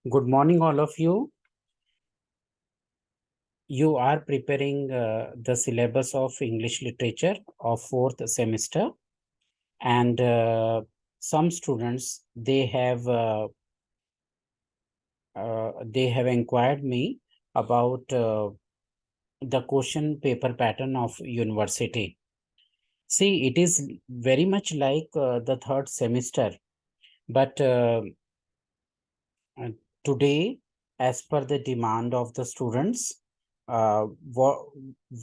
Good morning, all of you. You are preparing the syllabus of English literature of fourth semester, and some students they have inquired me about the question paper pattern of university. See, it is very much like the third semester, but uh, today, as per the demand of the students, what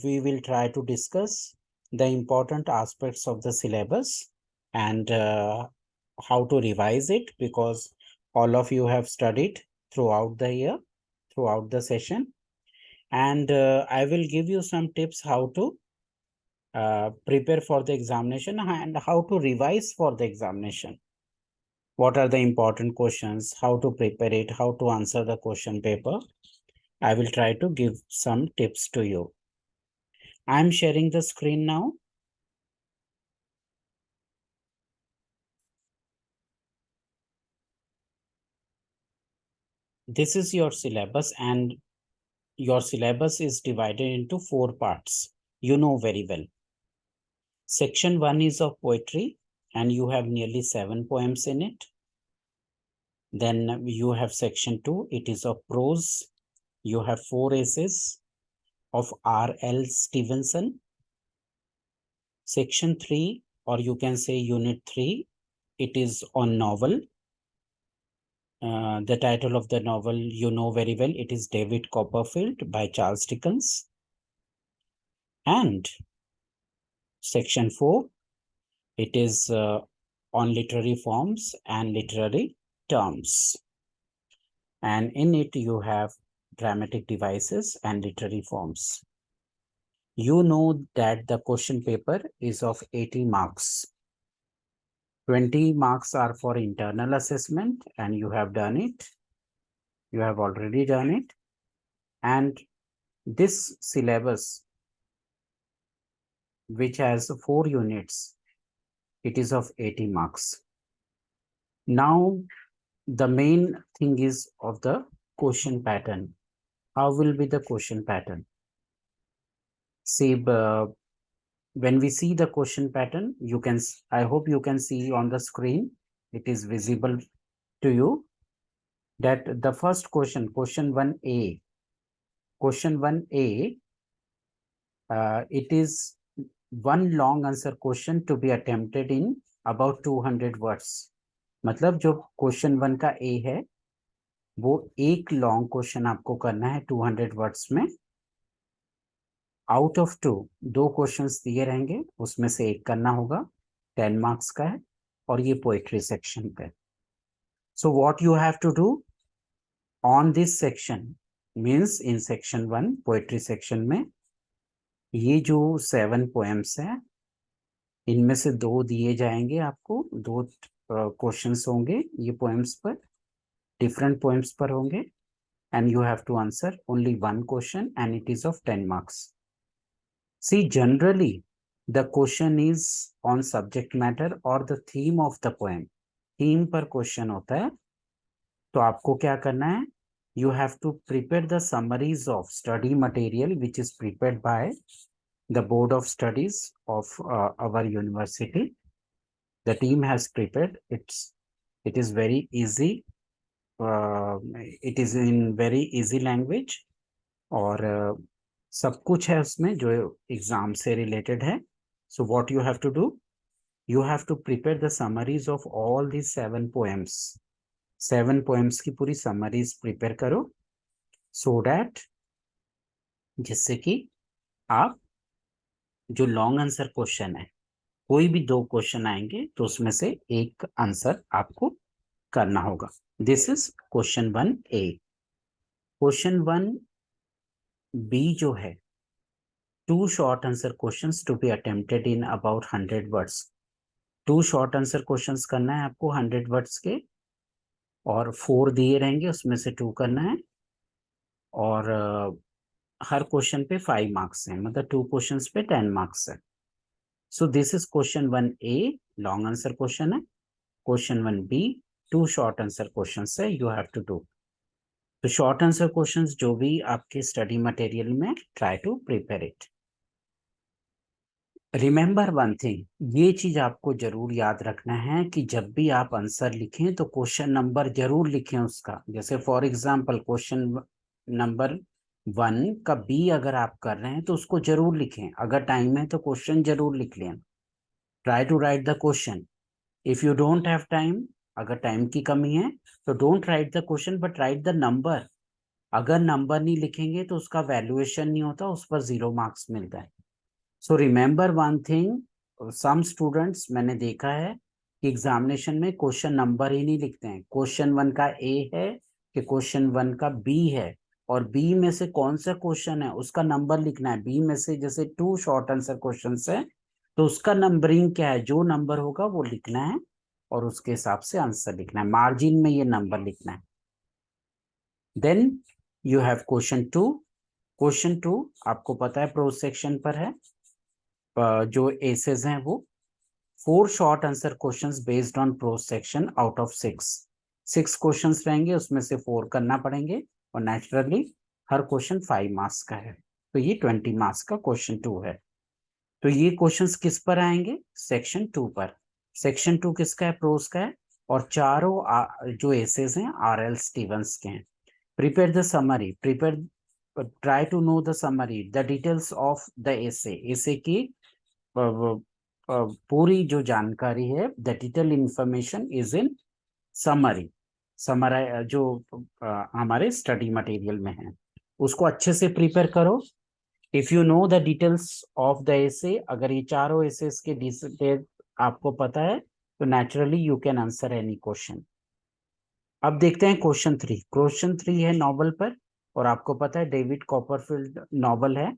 we will try to discuss the important aspects of the syllabus and how to revise it, because all of you have studied throughout the year, throughout the session, and I will give you some tips how to prepare for the examination and how to revise for the examination. What are the important questions, how to prepare it, how to answer the question paper. I will try to give some tips to you. I am sharing the screen now. This is your syllabus, and your syllabus is divided into 4 parts. You know very well. Section 1 is of poetry, and you have nearly 7 poems in it. Then you have section 2, it is of prose. You have 4 essays of R.L. Stevenson. Section 3, or you can say unit 3, it is on novel. The title of the novel you know very well. It is David Copperfield by Charles Dickens. And section 4, it is on literary forms and literary terms. And in it you have dramatic devices and literary forms. You know that the question paper is of 80 marks. 20 marks are for internal assessment, and you have done it. You have already done it. And this syllabus, which has 4 units, it is of 80 marks. Now, the main thing is of the question pattern. How will be the question pattern? See, when we see the question pattern, I hope you can see on the screen, it is visible to you that the first question 1A, question 1A, it is one long answer question to be attempted in about 200 words. मतलब जो question 1 का ए है वो एक long question आपको करना है 200 words में. आउट ऑफ 2 क्वेश्चंस दिए रहेंगे, उसमें से एक करना होगा. 10 मार्क्स का है और ये पोएट्री सेक्शन पे. So what you have to do on this section means in section 1 poetry section में ये जो 7 पोएम्स है, इनमें से 2 दिए जाएंगे आपको. 2 क्वेश्चंस होंगे ये पोएम्स पर, डिफरेंट पोएम्स पर होंगे, and you have to answer only one question, and it is of 10 marks. See, generally the question is on subject matter or the theme of the poem. Theme पर question होता है. तो आपको क्या करना है? You have to prepare the summaries of study material which is prepared by the Board of Studies of our university. The team has prepared. It is very easy. It is in very easy language, और सब कुछ है उसमें जो exam से related है. So what you have to do, you have to prepare the summaries of all the 7 poems. 7 poems की पूरी समरीज प्रिपेयर करो, सो दैट जिससे कि आप जो लॉन्ग आंसर क्वेश्चन है, कोई भी 2 क्वेश्चन आएंगे तो उसमें से एक आंसर आपको करना होगा. This is question 1A. Question 1B जो है, 2 short answer questions to be attempted in about 100 words. 2 short answer questions करना है आपको 100 words के, और 4 दिए रहेंगे, उसमें से 2 करना है, और हर क्वेश्चन पे 5 मार्क्स हैं, मतलब 2 क्वेश्चंस पे 10 मार्क्स है. So this is question 1A, long answer question है. Question 1B, 2 short answer question है, यू हैव टू डू. तो शॉर्ट आंसर क्वेश्चंस जो भी आपके स्टडी मटेरियल में, try to prepare it. Remember one thing, ये चीज आपको जरूर याद रखना है कि जब भी आप आंसर लिखें तो क्वेश्चन नंबर जरूर लिखें उसका। जैसे फॉर एग्जांपल क्वेश्चन नंबर 1 का बी अगर आप कर रहे हैं तो उसको जरूर लिखें। अगर टाइम है तो क्वेश्चन जरूर लिख लें। Try to write the question. If you don't have time, अगर टाइम की कमी है तो don't write the question but write the number. अगर नंबर नहीं लिखेंगे तो उसका वैल्यूएशन नहीं होता, उस पर 0 मार्क्स मिलता है। So remember one thing, some students मैंने देखा है कि एग्जामिनेशन में क्वेश्चन नंबर ही नहीं लिखते हैं। क्वेश्चन 1 का ए है कि क्वेश्चन 1 का बी है, और बी में से कौन सा क्वेश्चन है उसका नंबर लिखना है। बी में से जैसे 2 शॉर्ट आंसर क्वेश्चन है तो उसका नंबरिंग क्या है, जो नंबर होगा वो लिखना है और उसके हिसाब से आंसर लिखना है, मार्जिन में ये नंबर लिखना है। Then you have question 2। Question 2 आपको पता है प्रोज सेक्शन पर है। जो एसेस हैं वो 4 short answer questions based on pros section out of 6 questions रहेंगे, उसमें से 4 करना पड़ेंगे और नेचुरली हर क्वेश्चन 5 मार्क्स का है। तो ये 20 मार्क्स का क्वेश्चन 2 है। तो ये क्वेश्चंस किस पर आएंगे, सेक्शन 2 पर। सेक्शन 2 किसका है, प्रोज का है। और चारों जो एसेस हैं RL स्टीवंस के हैं। Prepare the summary, prepare try to know the summary, the details of the essay की पूरी जो जानकारी है, the detail information is in summary. Summary जो हमारे स्टडी मटेरियल में है उसको अच्छे से प्रिपेयर करो। If you know the details of the essay, अगर ये चारों एसेस के डिटेल आपको पता है तो naturally you can answer any question. अब देखते हैं क्वेश्चन 3। क्वेश्चन 3 है नॉवल पर, और आपको पता है डेविड कॉपरफील्ड नॉवल है।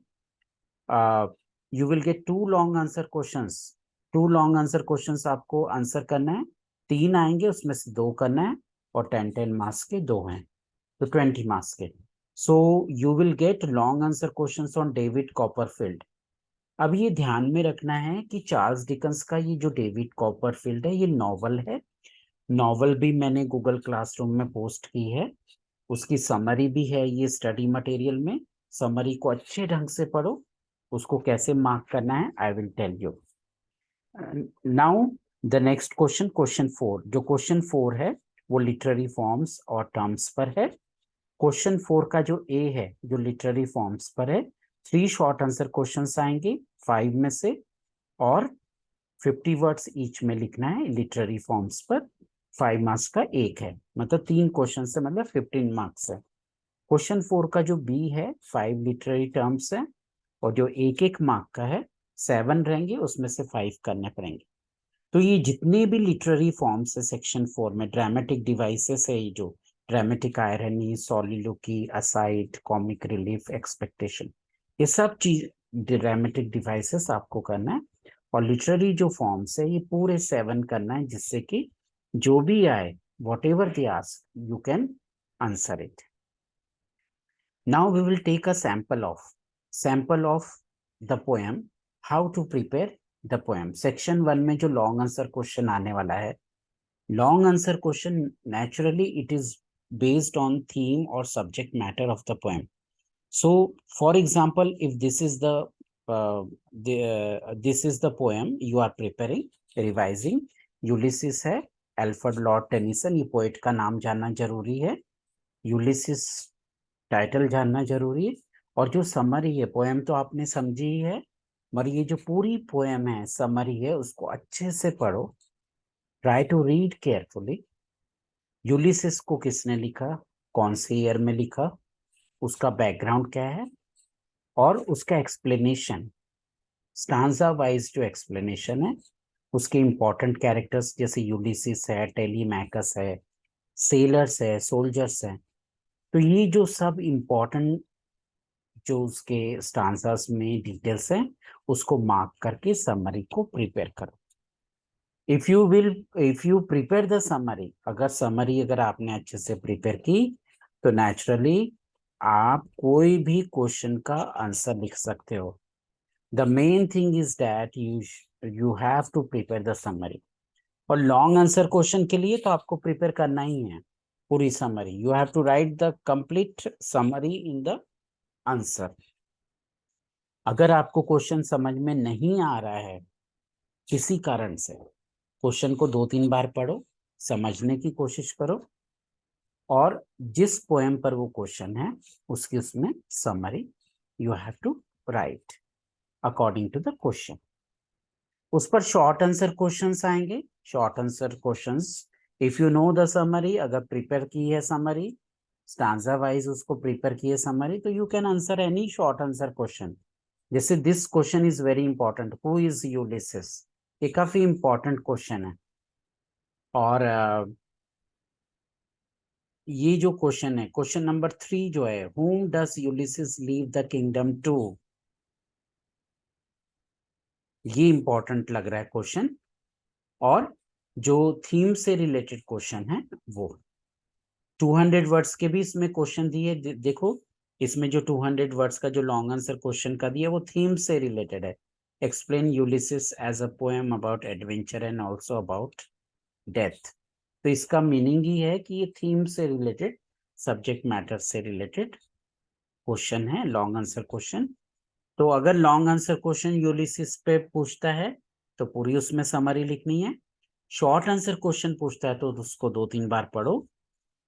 You will gate 2 long answer questions. 2 long answer questions आपको आंसर करना है। 3 आएंगे, उसमें से 2 करना है, और 10 मार्क्स के 2 हैं, तो 20 मार्क्स के। So you will gate long answer questions on David Copperfield. अब ये ध्यान में रखना है कि चार्ल्स डिकन्स का ये जो डेविड कॉपरफील्ड है ये नॉवल है। नॉवल भी मैंने गूगल क्लासरूम में पोस्ट की है, उसकी समरी भी है ये स्टडी मटेरियल में। समरी को अच्छे ढंग से पढ़ो, उसको कैसे मार्क करना है I will tell you. Now the next question, question 4। जो क्वेश्चन 4 है वो लिटरेरी फॉर्म्स और टर्म्स पर है। क्वेश्चन 4 का जो ए है जो लिटरेरी फॉर्म्स पर है, 3 शॉर्ट आंसर क्वेश्चंस आएंगे 5 में से, और 50 वर्ड्स ईच में लिखना है लिटरेरी फॉर्म्स पर। 5 मार्क्स का एक है, मतलब 3 क्वेश्चन से मतलब 15 मार्क्स है। क्वेश्चन 4 का जो बी है 5 लिटरेरी टर्म्स है, और जो एक एक मार्क का है 7 रहेंगे, उसमें से 5 करने पड़ेंगे। तो ये जितने भी लिटरेरी फॉर्म्स है सेक्शन 4 में, ड्रामेटिक डिवाइसेस है, ये जो dramatic irony, soliloquy, aside, comic relief, expectation, ये सब चीज ड्रामेटिक डिवाइसेस आपको करना है। और लिटरेरी जो फॉर्म्स है ये पूरे 7 करना है, जिससे कि जो भी आए what ever they ask you can answer it. Now we will take a sample of the poem, how to prepare the poem. Section 1 में जो लॉन्ग आंसर क्वेश्चन आने वाला है, long answer question naturally it is based on theme or subject matter of the poem. So for example, if this is this is the poem you are preparing, revising, Ulysses है, Alfred Lord Tennyson, ये poet का नाम जानना जरूरी है। Ulysses title जानना जरूरी है। और जो समरी है, पोएम तो आपने समझी ही है, मगर ये जो पूरी पोएम है समरी है उसको अच्छे से पढ़ो। Try to read carefully. Ulysses को किसने लिखा, कौन से ईयर में लिखा, उसका बैकग्राउंड क्या है, और उसका एक्सप्लेनेशन, स्टांजा वाइज जो एक्सप्लेनेशन है, उसके इंपॉर्टेंट कैरेक्टर्स जैसे यूलिसिस है, टेलीमैकस है, सेलर्स है, सोल्जर्स है। तो ये जो सब इंपॉर्टेंट जो उसके स्टांसर्स में डिटेल्स हैं उसको मार्क करके समरी को प्रिपेयर करो। If you prepare the summary, अगर समरी अगर आपने अच्छे से प्रिपेयर की तो नेचुरली आप कोई भी क्वेश्चन का आंसर लिख सकते हो। The main thing is that you have to prepare the summary. और लॉन्ग आंसर क्वेश्चन के लिए तो आपको प्रिपेयर करना ही है। पूरी summary, you have to write the complete summary in the answer. अगर आपको क्वेश्चन समझ में नहीं आ रहा है किसी कारण से, क्वेश्चन को 2-3 बार पढ़ो, समझने की कोशिश करो, और जिस पोएम पर वो क्वेश्चन है उसकी उसमें summary you have to write according to the question. उस पर शॉर्ट आंसर क्वेश्चंस आएंगे। Short answer questions, if you know the summary, अगर प्रिपेयर की है समरी, स्टांजा वाइज उसको प्रिपेयर की है समरी, तो you can answer any short answer question. जैसे this question is very important, who is Ulysses, ये काफी इंपॉर्टेंट क्वेश्चन है। और ये जो क्वेश्चन है, क्वेश्चन नंबर 3 जो है, whom does Ulysses leave the kingdom to, ये इंपॉर्टेंट लग रहा है क्वेश्चन। और जो थीम से रिलेटेड क्वेश्चन है वो 200 वर्ड्स के भी इसमें क्वेश्चन दिए। देखो इसमें जो 200 वर्ड्स का जो लॉन्ग आंसर क्वेश्चन का दिया वो थीम से रिलेटेड है। Explain Ulysses as a poem about adventure and also about death. तो इसका मीनिंग ही है कि ये थीम से रिलेटेड, सब्जेक्ट मैटर से रिलेटेड क्वेश्चन है, लॉन्ग आंसर क्वेश्चन। तो अगर लॉन्ग आंसर क्वेश्चन यूलिसिस पे पूछता है तो पूरी उसमें समरी लिखनी है। शॉर्ट आंसर क्वेश्चन पूछता है तो उसको 2-3 बार पढ़ो,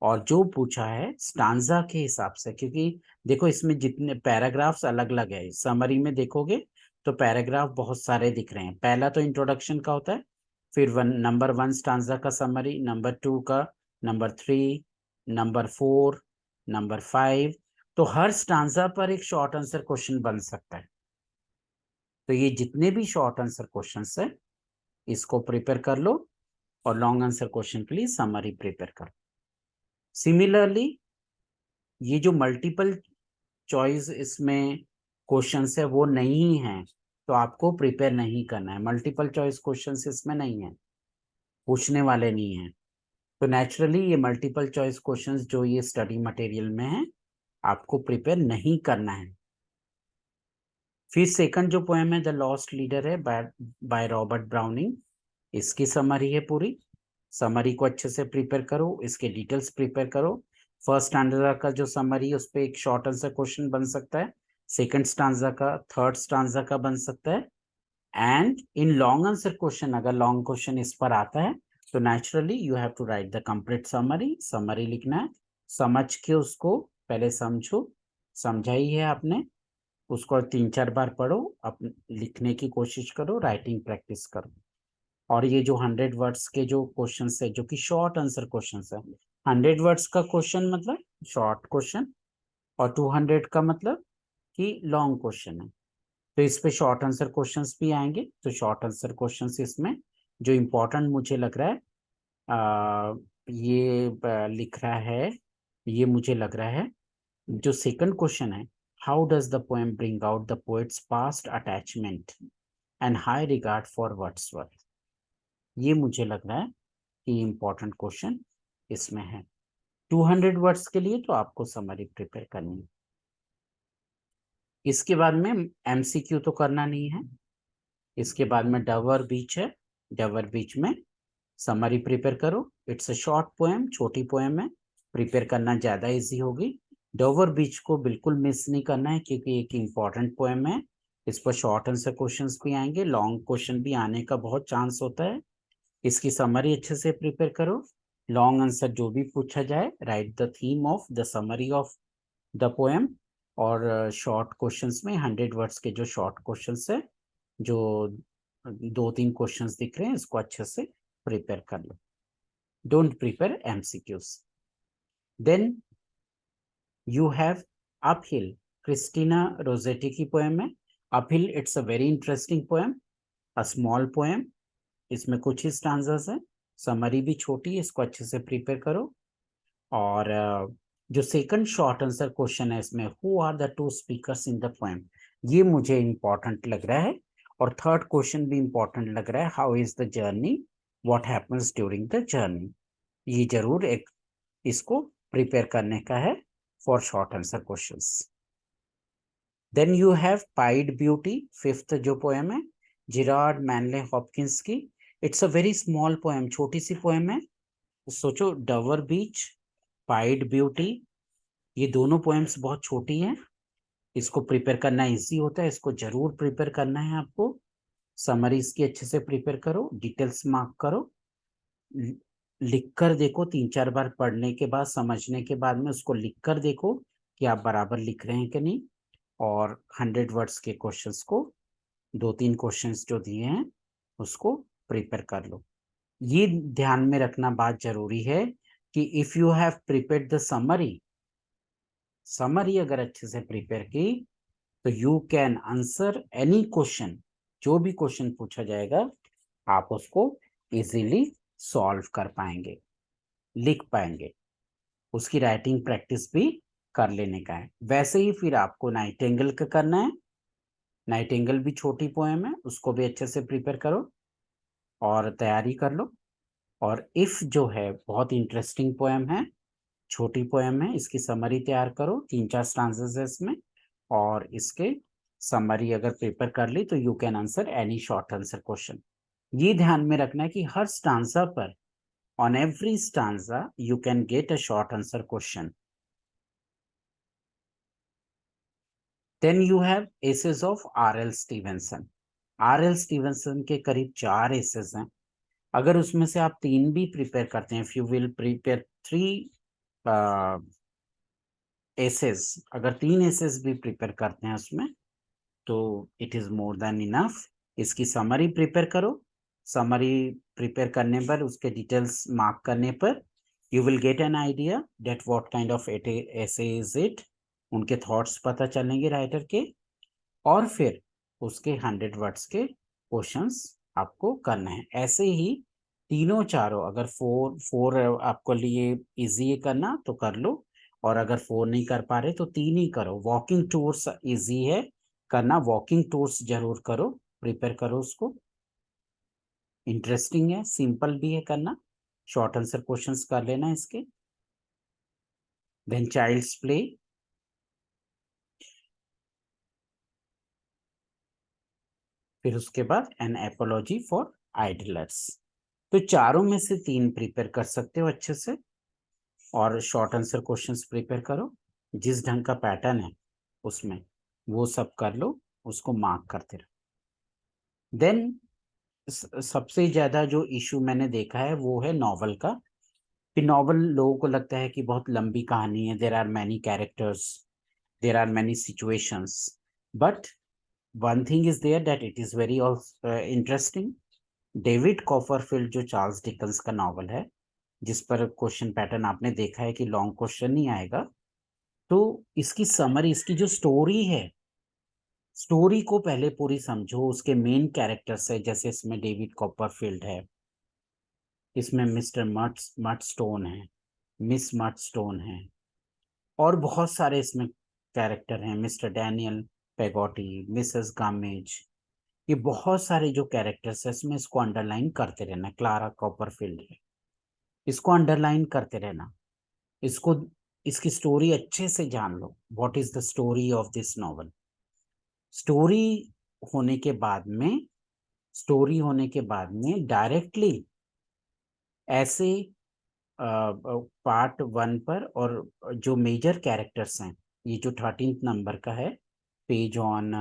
और जो पूछा है स्टांजा के हिसाब से, क्योंकि देखो इसमें जितने पैराग्राफ्स अलग अलग है, समरी में देखोगे तो पैराग्राफ बहुत सारे दिख रहे हैं। पहला तो इंट्रोडक्शन का होता है, फिर नंबर 1 स्टांजा का समरी, नंबर 2 का, नंबर 3, नंबर 4, नंबर 5। तो हर स्टांजा पर एक शॉर्ट आंसर क्वेश्चन बन सकता है। तो ये जितने भी शॉर्ट आंसर क्वेश्चंस है इसको प्रिपेयर कर लो, और लॉन्ग आंसर क्वेश्चन के लिए समरी प्रिपेयर करो। सिमिलरली ये जो मल्टीपल चॉइस इसमें क्वेश्चंस है वो नहीं है, तो आपको प्रिपेयर नहीं करना है। मल्टीपल चॉइस क्वेश्चंस इसमें नहीं है, पूछने वाले नहीं है। तो नेचुरली ये मल्टीपल चॉइस क्वेश्चंस जो ये स्टडी मटेरियल में है आपको प्रिपेयर नहीं करना है। फिर सेकंड जो पोएम है द लॉस्ट लीडर है, बाय रॉबर्ट ब्राउनिंग, इसकी समरी है पूरी। समरी को अच्छे से प्रिपेयर करो, इसके डिटेल्स प्रिपेयर करो। फर्स्ट स्टैंडर्ड का जो समरी है उस पर एक शॉर्ट आंसर क्वेश्चन बन सकता है, सेकंड स्टांजा का, थर्ड स्टांजा का बन सकता है। And in long answer question, अगर लॉन्ग क्वेश्चन इस पर आता है तो naturally you have to write the complete summary. Summary लिखना है, समझ के उसको पहले समझो, समझा ही है आपने, उसको 3-4 बार पढ़ो, अपने लिखने की कोशिश करो, राइटिंग प्रैक्टिस करो। और ये जो 100 वर्ड्स के जो क्वेश्चन है जो कि शॉर्ट आंसर क्वेश्चन है, 100 वर्ड्स का क्वेश्चन मतलब शॉर्ट क्वेश्चन, और 200 का मतलब कि लॉन्ग क्वेश्चन है। तो इस पे शॉर्ट आंसर क्वेश्चंस भी आएंगे। तो शॉर्ट आंसर क्वेश्चंस इसमें जो इम्पोर्टेंट मुझे लग रहा है, ये लिख रहा है, ये मुझे लग रहा है जो सेकंड क्वेश्चन है, how does the poem bring out the poets past attachment and high regard for Wordsworth, ये मुझे लग रहा है कि इम्पोर्टेंट क्वेश्चन इसमें है। 200 वर्ड्स के लिए तो आपको समरी प्रिपेयर करनी है। इसके बाद में एमसीक्यू तो करना नहीं है। इसके बाद में डवर बीच है, डवर बीच में समरी प्रिपेयर करो। इट्स अ शॉर्ट पोएम, छोटी पोएम है, प्रिपेयर करना ज्यादा इजी होगी। डोवर बीच को बिल्कुल मिस नहीं करना है क्योंकि एक इम्पॉर्टेंट पोएम है। इस पर शॉर्ट आंसर क्वेश्चंस भी आएंगे, लॉन्ग क्वेश्चन भी आने का बहुत चांस होता है। इसकी समरी अच्छे से प्रिपेयर करो। लॉन्ग आंसर जो भी पूछा जाए, right the theme of the summary of the poem. और शॉर्ट क्वेश्चंस में 100 वर्ड्स के जो शॉर्ट क्वेश्चंस है, जो 2-3 क्वेश्चंस दिख रहे हैं, इसको अच्छे से प्रिपेयर कर लो। Don't prepare MCQs. Then you have uphill, Christina Rossetti की पोएम है uphill. It's a very interesting poem, a small poem. इसमें कुछ ही स्टांजास है, समरी भी छोटी है, इसको अच्छे से प्रिपेयर करो। और जो सेकंड शॉर्ट आंसर क्वेश्चन है इसमें, who are the two speakers in the poem, ये मुझे इंपॉर्टेंट लग रहा है। और थर्ड क्वेश्चन भी इंपॉर्टेंट लग रहा है, how is the journey, what happens during the journey. ये जरूर एक इसको प्रिपेयर करने का है for short answer questions. Then you have pied beauty, fifth जो पोएम है जिरार्ड मैनले हॉपकिंस की। It's a very small poem, छोटी सी पोएम है। सोचो डवर बीच, पाइड ब्यूटी, ये दोनों पोएम्स बहुत छोटी हैं, इसको प्रिपेयर करना इजी होता है, इसको जरूर प्रिपेयर करना है आपको। समरी इसकी अच्छे से प्रिपेयर करो, डिटेल्स मार्क करो, लिख कर देखो, 3-4 बार पढ़ने के बाद, समझने के बाद में उसको लिख कर देखो कि आप बराबर लिख रहे हैं कि नहीं। और 100 वर्ड्स के क्वेश्चंस को, 2-3 क्वेश्चंस जो दिए हैं उसको प्रिपेयर कर लो। ये ध्यान में रखना बात जरूरी है कि if you have prepared the summary, summary अगर अच्छे से प्रिपेयर की तो you can answer any question, जो भी क्वेश्चन पूछा जाएगा आप उसको इजीली सॉल्व कर पाएंगे, लिख पाएंगे। उसकी राइटिंग प्रैक्टिस भी कर लेने का है। वैसे ही फिर आपको नाइटिंगेल का करना है। नाइटिंगेल भी छोटी पोएम है, उसको भी अच्छे से प्रिपेयर करो और तैयारी कर लो। और इफ जो है बहुत इंटरेस्टिंग पोएम है, छोटी पोएम है, इसकी समरी तैयार करो, 3-4 स्टांजेस है इसमें, और इसके समरी अगर प्रिपेयर कर ली तो you can answer any short answer question. ये ध्यान में रखना है कि हर स्टांजा पर, on every stanza you can get a short answer question. Then you have essays of R.L. Stevenson. R.L. Stevenson के करीब 4 essays हैं। अगर उसमें से आप 3 भी प्रिपेयर करते हैं, if you will prepare 3 essays, अगर 3 essays भी प्रिपेयर करते हैं उसमें, तो it is more than enough. इसकी समरी प्रिपेयर करो, समरी प्रिपेयर करने पर, उसके डिटेल्स मार्क करने पर, you will get an idea that what kind of essay is it, उनके थॉट्स पता चलेंगे राइटर के। और फिर उसके 100 वर्ड्स के क्वेश्चंस आपको करना है। ऐसे ही तीनों चारों, अगर 4 आपको लिए इजी है करना तो कर लो, और अगर 4 नहीं कर पा रहे तो 3 ही करो। वॉकिंग टूर्स इजी है करना, वॉकिंग टूर्स जरूर करो, प्रिपेयर करो उसको। इंटरेस्टिंग है, सिंपल भी है करना, शॉर्ट आंसर क्वेश्चंस कर लेना इसके। देन चाइल्ड्स प्ले, फिर उसके बाद एन एपोलॉजी फॉर आइडलर्स। तो चारों में से 3 प्रिपेयर कर सकते हो अच्छे से, और शॉर्ट आंसर क्वेश्चंस प्रिपेयर करो। जिस ढंग का पैटर्न है उसमें वो सब कर लो, उसको मार्क करते रहो। देन सबसे ज्यादा जो इशू मैंने देखा है वो है नॉवल का। कि नॉवल लोगों को लगता है कि बहुत लंबी कहानी है, there are many characters, there are many situations, but one thing is there that it is very interesting. David Copperfield जो चार्ल्स डिकन्स का नॉवल है, जिस पर क्वेश्चन पैटर्न आपने देखा है कि लॉन्ग क्वेश्चन नहीं आएगा, तो इसकी समरी, इसकी जो स्टोरी है, स्टोरी को पहले पूरी समझो। उसके मेन कैरेक्टर्स है, जैसे इसमें डेविड कॉपरफील्ड है, इसमें मिस्टर मटस्टोन है, मिस मटस्टोन है, और बहुत सारे इसमें कैरेक्टर हैं, मिस्टर डैनियल पेगोटी, मिसेस गामेज। ये बहुत सारे जो कैरेक्टर्स है इसमें, इसको अंडरलाइन करते रहना। क्लारा कॉपरफील्ड है, इसको अंडरलाइन करते रहना, इसको, इसकी स्टोरी अच्छे से जान लो। What is the story of this novel. Story होने के बाद में, स्टोरी होने के बाद में डायरेक्टली ऐसे पार्ट 1 पर, और जो मेजर कैरेक्टर्स हैं, ये जो 13 नंबर का है, पेज ऑन,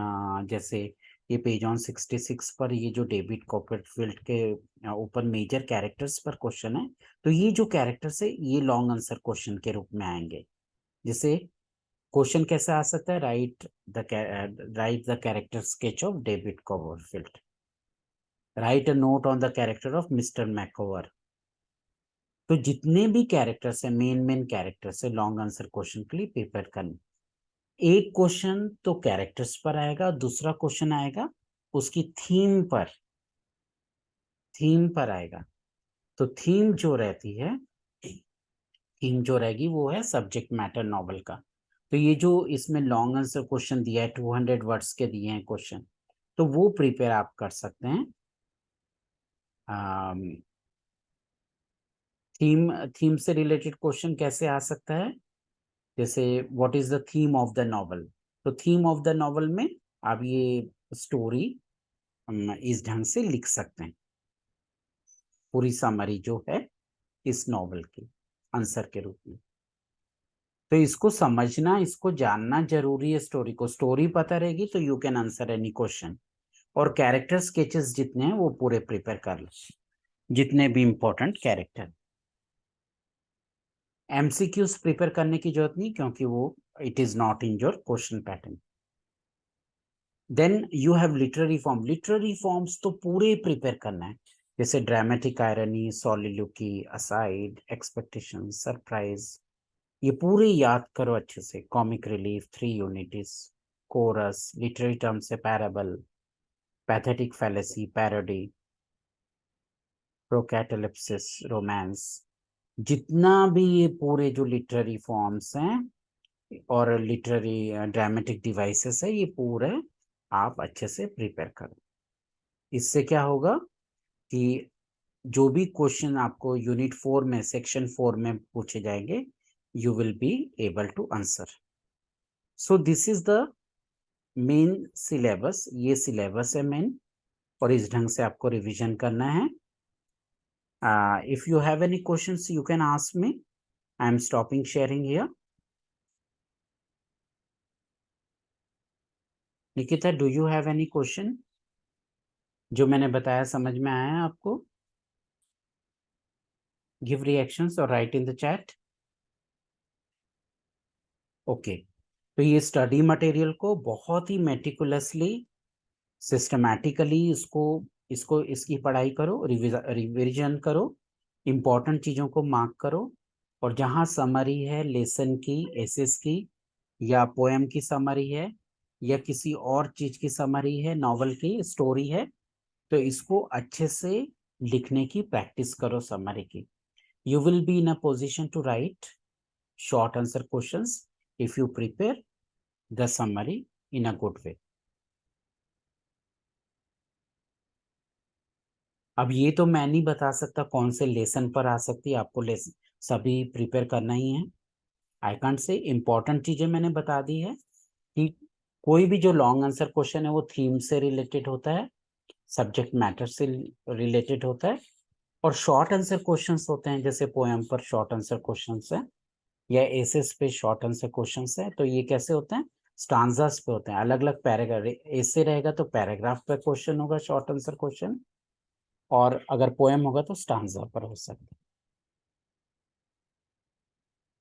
जैसे ये पेज ऑन 66 पर, ये जो डेविड कॉपरफील्ड के ऊपर मेजर कैरेक्टर्स पर क्वेश्चन है, तो ये जो कैरेक्टर्स है ये लॉन्ग आंसर क्वेश्चन के रूप में आएंगे। जैसे क्वेश्चन कैसे आ सकता है, write the character sketch of David Copperfield, write a note on the character of mister Micawber. तो जितने भी कैरेक्टर्स है, मेन कैरेक्टर्स है, लॉन्ग आंसर क्वेश्चन के लिए प्रिपेयर करना। एक क्वेश्चन तो कैरेक्टर्स पर आएगा, दूसरा क्वेश्चन आएगा उसकी थीम पर, थीम पर आएगा। तो थीम जो रहती है, थीम जो रहेगी वो है सब्जेक्ट मैटर नॉवल का। तो ये जो इसमें लॉन्ग आंसर क्वेश्चन दिया है, 200 वर्ड्स के दिए हैं क्वेश्चन, तो वो प्रिपेयर आप कर सकते हैं। थीम, थीम से रिलेटेड क्वेश्चन कैसे आ सकता है, जैसे what is the theme of the novel. तो थीम ऑफ द नॉवल में आप ये स्टोरी इस ढंग से लिख सकते हैं, पूरी समरी जो है इस नॉवल की आंसर के रूप में। तो इसको समझना, इसको जानना जरूरी है। स्टोरी को, स्टोरी पता रहेगी तो you can answer any question. और कैरेक्टर स्केचेस जितने हैं वो पूरे प्रिपेयर कर लो, जितने भी इंपॉर्टेंट कैरेक्टर। एमसीक्यूज प्रिपेयर करने की जरूरत नहीं, क्योंकि वो it is not in your question pattern. Then you have literary form. Literary forms तो पूरे प्रिपेयर करना है, जैसे dramatic irony, soliloquy, aside, expectation, surprise, ये पूरे याद करो अच्छे से। Comic relief, 3 units, chorus, literary term से parable, pathetic fallacy, parody, procatalepsis, romance, जितना भी ये पूरे जो लिटरेरी फॉर्म्स हैं और लिटरेरी ड्रामेटिक डिवाइसेस है, ये पूरे आप अच्छे से प्रिपेयर करो। इससे क्या होगा कि जो भी क्वेश्चन आपको यूनिट 4 में, सेक्शन 4 में पूछे जाएंगे, you will be able to answer. So this is the main syllabus. ये सिलेबस है मेन, और इस ढंग से आपको रिवीजन करना है। If you have any questions you can ask me. I am stopping sharing here. Nikita, do you have any question? जो मैंने बताया समझ में आया है आपको? गिव रिएक्शंस और write in the chat. Okay, तो ये स्टडी मटेरियल को बहुत ही मेटिकुलसली, सिस्टमैटिकली इसको इसको इसकी पढ़ाई करो, रिविजन करो, इम्पोर्टेंट चीज़ों को मार्क करो। और जहाँ समरी है लेसन की, एसेस की, या पोएम की समरी है, या किसी और चीज़ की समरी है, नॉवल की स्टोरी है, तो इसको अच्छे से लिखने की प्रैक्टिस करो समरी की। You will be in a position to write short answer questions if you prepare the summary in a good way. अब ये तो मैं नहीं बता सकता कौन से लेसन पर आ सकती है, आपको लेसन सभी प्रिपेयर करना ही है। I can't say. इंपॉर्टेंट चीजें मैंने बता दी है कि कोई भी जो लॉन्ग आंसर क्वेश्चन है वो थीम से रिलेटेड होता है, सब्जेक्ट मैटर से रिलेटेड होता है। और शॉर्ट आंसर क्वेश्चंस होते हैं, जैसे पोएम पर शॉर्ट आंसर क्वेश्चंस है, या एसेस पे शॉर्ट आंसर क्वेश्चंस है। तो ये कैसे होते हैं? स्टांजास पे होते हैं, अलग अलग पैराग्राफ। एसे रहेगा तो पैराग्राफ पे क्वेश्चन होगा, शॉर्ट आंसर क्वेश्चन। और अगर पोएम होगा तो स्टांजा पर हो सकता है।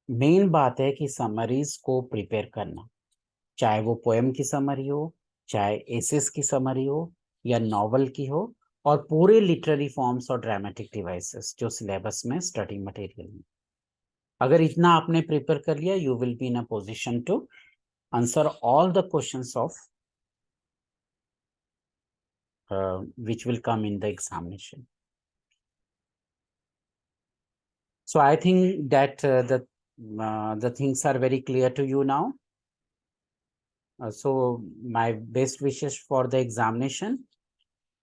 मेन बात है कि समरीज को प्रिपेयर करना, चाहे वो पोएम की समरी हो, चाहे एसेस की समरी हो, या नॉवल की हो, और पूरे लिटरेरी फॉर्म्स और ड्रामेटिक डिवाइसेस जो सिलेबस में स्टडी मटेरियल में। अगर इतना आपने प्रिपेयर कर लिया, you will be in a position to answer all the questions of which will come in the examination. So I think that the things are very clear to you now. So my best wishes for the examination.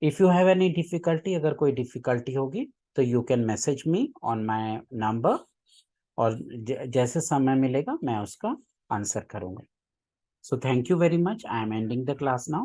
If you have any difficulty, अगर कोई difficulty होगी तो you can message me on my number, और जैसे समय मिलेगा मैं उसका आंसर करूँगा. So thank you very much. I am ending the class now.